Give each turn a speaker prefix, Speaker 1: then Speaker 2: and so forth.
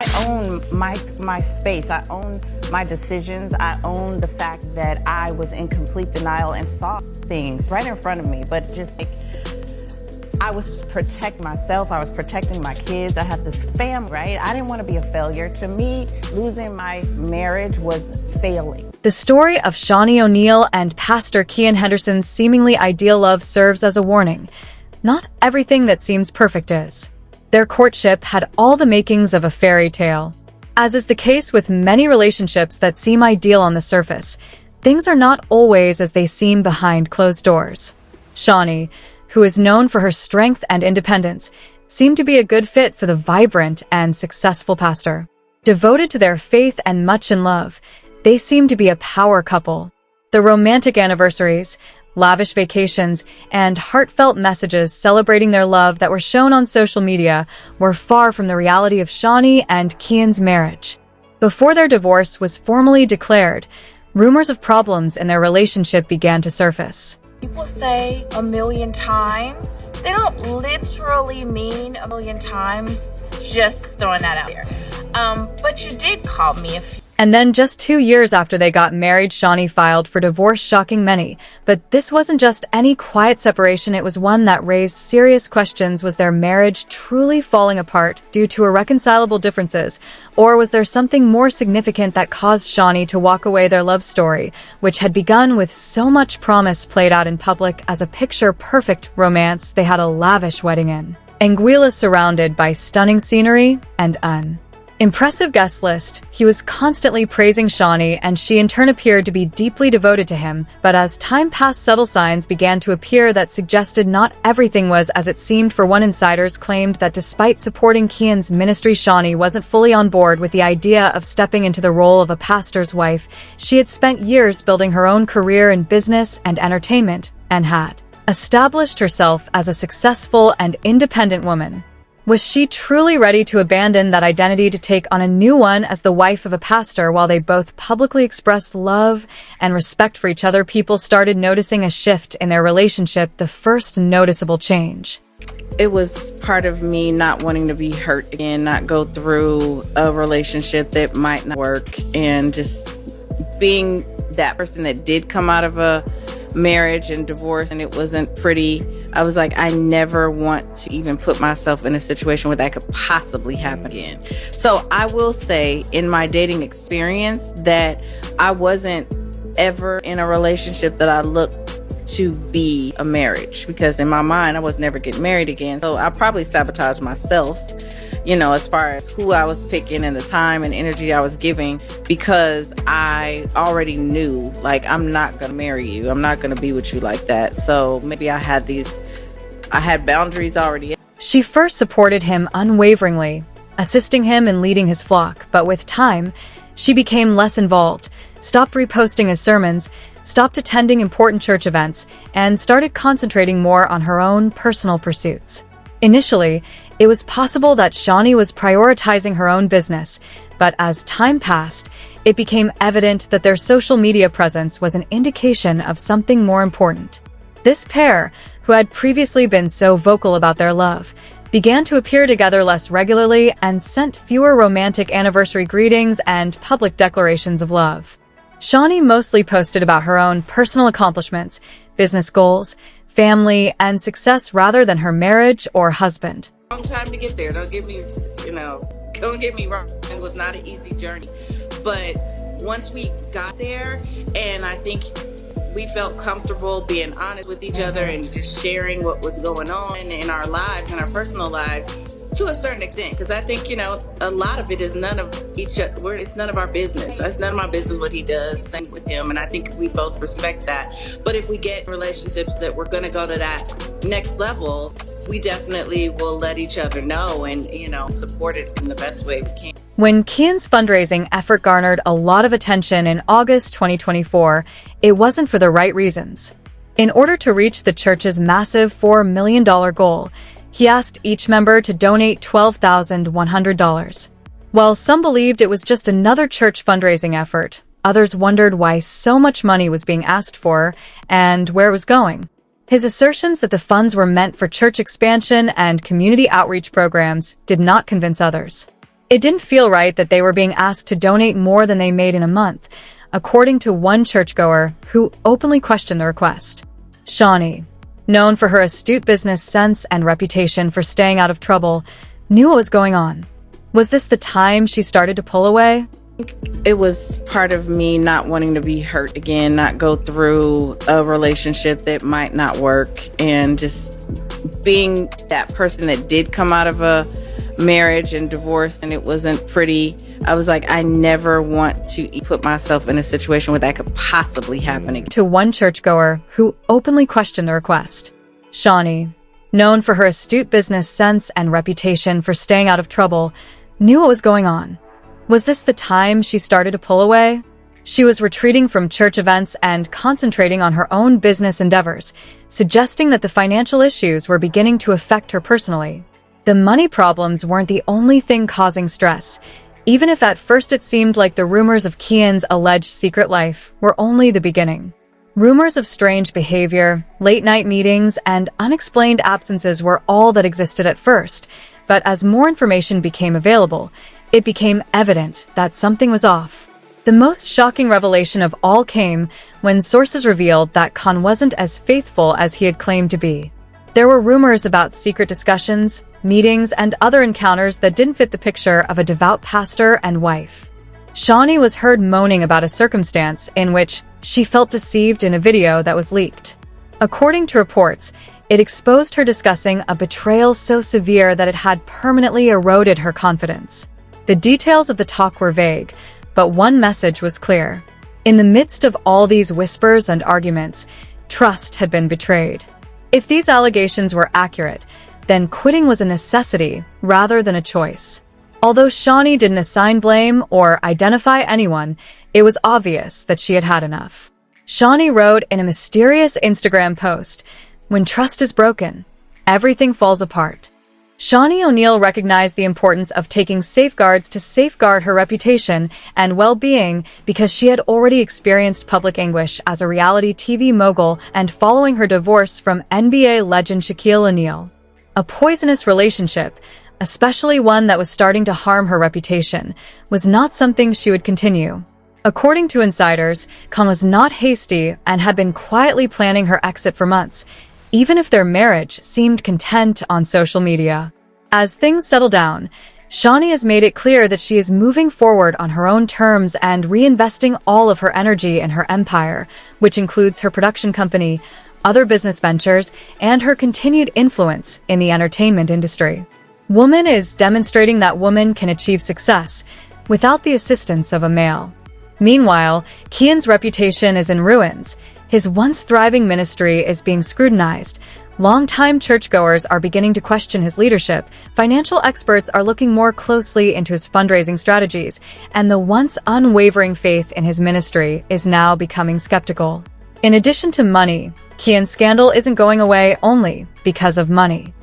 Speaker 1: I own my space. I own my decisions. I own the fact that I was in complete denial and saw things right in front of me, but just like, I was protecting myself. I was protecting my kids. I have this family, right? I didn't want to be a failure. To me, losing my marriage was failing.
Speaker 2: The story of Shaunie O'Neal and Pastor Keion Henderson's seemingly ideal love serves as a warning. Not everything that seems perfect is. Their courtship had all the makings of a fairy tale. As is the case with many relationships that seem ideal on the surface, things are not always as they seem behind closed doors. Shaunie, who is known for her strength and independence, seemed to be a good fit for the vibrant and successful pastor. Devoted to their faith and much in love, they seemed to be a power couple. The romantic anniversaries, lavish vacations, and heartfelt messages celebrating their love that were shown on social media were far from the reality of Shaunie and Keion's marriage. Before their divorce was formally declared, rumors of problems in their relationship began to surface.
Speaker 3: People say a million times. They don't literally mean a million times, just throwing that out there. But you did call me a few.
Speaker 2: And then just 2 years after they got married, Shaunie filed for divorce, shocking many. But this wasn't just any quiet separation, it was one that raised serious questions. Was their marriage truly falling apart due to irreconcilable differences? Or was there something more significant that caused Shaunie to walk away? Their love story, which had begun with so much promise, played out in public as a picture-perfect romance they had a lavish wedding in. Anguilla surrounded by stunning scenery and impressive guest list. He was constantly praising Shaunie, and she in turn appeared to be deeply devoted to him. But as time passed, subtle signs began to appear that suggested not everything was as it seemed. For one, insiders claimed that despite supporting Keion's ministry, Shaunie wasn't fully on board with the idea of stepping into the role of a pastor's wife. She had spent years building her own career in business and entertainment, and had established herself as a successful and independent woman. Was she truly ready to abandon that identity to take on a new one as the wife of a pastor? While they both publicly expressed love and respect for each other, people started noticing a shift in their relationship, the first noticeable change.
Speaker 1: It was part of me not wanting to be hurt again, not go through a relationship that might not work, and just being that person that did come out of a marriage and divorce and it wasn't pretty. I was like, I never want to even put myself in a situation where that could possibly happen again. So I will say in my dating experience that I wasn't ever in a relationship that I looked to be a marriage, because in my mind I was never getting married again. So I probably sabotaged myself, as far as who I was picking and the time and energy I was giving, because I already knew, like, I'm not going to marry you. I'm not going to be with you like that. So maybe I had boundaries already.
Speaker 2: She first supported him unwaveringly, assisting him in leading his flock. But with time, she became less involved, stopped reposting his sermons, stopped attending important church events, and started concentrating more on her own personal pursuits. Initially, it was possible that Shaunie was prioritizing her own business, but as time passed, it became evident that their social media presence was an indication of something more important. This pair, who had previously been so vocal about their love, began to appear together less regularly and sent fewer romantic anniversary greetings and public declarations of love. Shaunie mostly posted about her own personal accomplishments, business goals, family, and success rather than her marriage or husband.
Speaker 4: Long time to get there. Don't get me wrong. It was not an easy journey. But once we got there, and I think we felt comfortable being honest with each other and just sharing what was going on in our lives and our personal lives to a certain extent, because I think, a lot of it is none of it's none of our business. It's none of my business what he does, same with him, and I think we both respect that. But if we get relationships that we're going to go to that next level, we definitely will let each other know and, support it in the best way we can.
Speaker 2: When Keion's fundraising effort garnered a lot of attention in August 2024, it wasn't for the right reasons. In order to reach the church's massive $4 million goal, he asked each member to donate $12,100. While some believed it was just another church fundraising effort, others wondered why so much money was being asked for and where it was going. His assertions that the funds were meant for church expansion and community outreach programs did not convince others. It didn't feel right that they were being asked to donate more than they made in a month, according to one churchgoer who openly questioned the request. Shaunie, known for her astute business sense and reputation for staying out of trouble, knew what was going on. Was this the time she started to pull away?
Speaker 1: It was part of me not wanting to be hurt again, not go through a relationship that might not work, and just being that person that did come out of a marriage and divorce and it wasn't pretty. I was like, I never want to put myself in a situation where that could possibly happen again.
Speaker 2: To one churchgoer who openly questioned the request. Shaunie, known for her astute business sense and reputation for staying out of trouble, knew what was going on. Was this the time she started to pull away? She was retreating from church events and concentrating on her own business endeavors, suggesting that the financial issues were beginning to affect her personally. The money problems weren't the only thing causing stress, even if at first it seemed like the rumors of Keion's alleged secret life were only the beginning. Rumors of strange behavior, late-night meetings, and unexplained absences were all that existed at first, but as more information became available, it became evident that something was off. The most shocking revelation of all came when sources revealed that Keion wasn't as faithful as he had claimed to be. There were rumors about secret discussions, meetings, and other encounters that didn't fit the picture of a devout pastor and wife. Shaunie was heard moaning about a circumstance in which she felt deceived in a video that was leaked. According to reports, it exposed her discussing a betrayal so severe that it had permanently eroded her confidence. The details of the talk were vague, but one message was clear. In the midst of all these whispers and arguments, trust had been betrayed. If these allegations were accurate, then quitting was a necessity rather than a choice. Although Shaunie didn't assign blame or identify anyone, it was obvious that she had had enough. Shaunie wrote in a mysterious Instagram post, "When trust is broken, everything falls apart." Shaunie O'Neal recognized the importance of taking safeguards to safeguard her reputation and well-being because she had already experienced public anguish as a reality TV mogul and following her divorce from NBA legend Shaquille O'Neal. A poisonous relationship, especially one that was starting to harm her reputation, was not something she would continue. According to insiders, Keion was not hasty and had been quietly planning her exit for months, even if their marriage seemed content on social media. As things settle down, Shaunie has made it clear that she is moving forward on her own terms and reinvesting all of her energy in her empire, which includes her production company, other business ventures, and her continued influence in the entertainment industry. Woman is demonstrating that woman can achieve success without the assistance of a male. Meanwhile, Keion's reputation is in ruins. His once thriving ministry is being scrutinized. Longtime churchgoers are beginning to question his leadership. Financial experts are looking more closely into his fundraising strategies, and the once unwavering faith in his ministry is now becoming skeptical. In addition to money, Keion's scandal isn't going away only because of money.